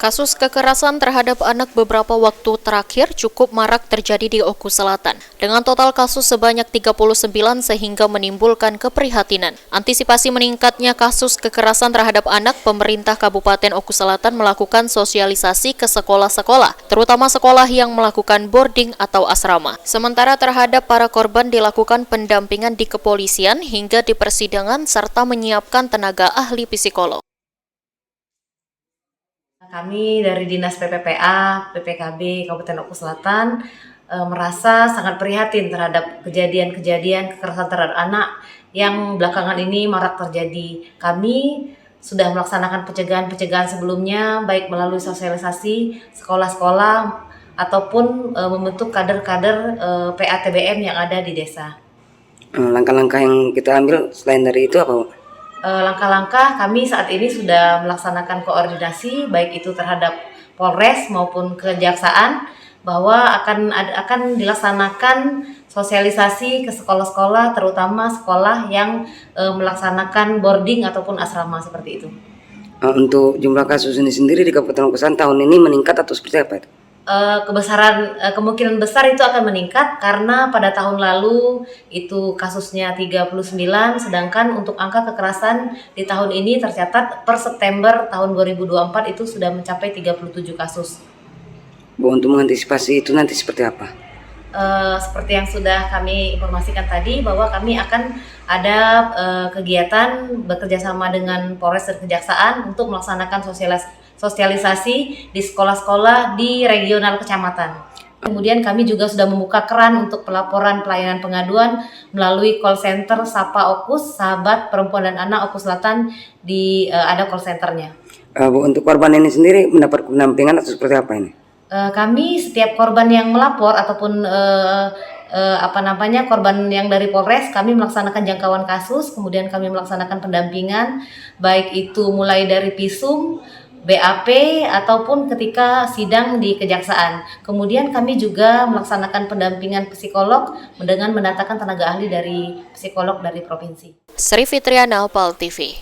Kasus kekerasan terhadap anak beberapa waktu terakhir cukup marak terjadi di Oku Selatan, dengan total kasus sebanyak 39 sehingga menimbulkan keprihatinan. Antisipasi meningkatnya kasus kekerasan terhadap anak, pemerintah Kabupaten Oku Selatan melakukan sosialisasi ke sekolah-sekolah, terutama sekolah yang melakukan boarding atau asrama. Sementara terhadap para korban dilakukan pendampingan di kepolisian hingga di persidangan serta menyiapkan tenaga ahli psikolog. Kami dari Dinas PPPA, PPKB Kabupaten Oku Selatan merasa sangat prihatin terhadap kejadian-kejadian kekerasan terhadap anak yang belakangan ini marak terjadi. Kami sudah melaksanakan pencegahan-pencegahan sebelumnya, baik melalui sosialisasi sekolah-sekolah ataupun membentuk kader-kader PATBM yang ada di desa. Langkah-langkah yang kita ambil selain dari itu apa, Bu? Langkah-langkah kami saat ini sudah melaksanakan koordinasi baik itu terhadap Polres maupun Kejaksaan bahwa akan dilaksanakan sosialisasi ke sekolah-sekolah, terutama sekolah yang melaksanakan boarding ataupun asrama seperti itu. Untuk jumlah kasus ini sendiri di Kabupaten Oku Selatan tahun ini meningkat atau seperti apa itu? Kemungkinan besar itu akan meningkat karena pada tahun lalu itu kasusnya 39, sedangkan untuk angka kekerasan di tahun ini tercatat per September tahun 2024 itu sudah mencapai 37 kasus. Bu, untuk mengantisipasi itu nanti seperti apa? Seperti yang sudah kami informasikan tadi bahwa kami akan ada kegiatan bekerjasama dengan Polres dan Kejaksaan untuk melaksanakan sosialisasi di sekolah-sekolah di regional kecamatan. Kemudian kami juga sudah membuka keran untuk pelaporan pelayanan pengaduan melalui call center Sapa Okus, Sahabat Perempuan dan Anak Oku Selatan ada call centernya. Bu, untuk korban ini sendiri mendapat pendampingan atau seperti apa ini? Kami setiap korban yang melapor ataupun korban yang dari Polres, kami melaksanakan jangkauan kasus, kemudian kami melaksanakan pendampingan baik itu mulai dari visum, BAP ataupun ketika sidang di Kejaksaan. Kemudian kami juga melaksanakan pendampingan psikolog dengan mendatangkan tenaga ahli dari psikolog dari provinsi. Sri Fitriana, PAL TV.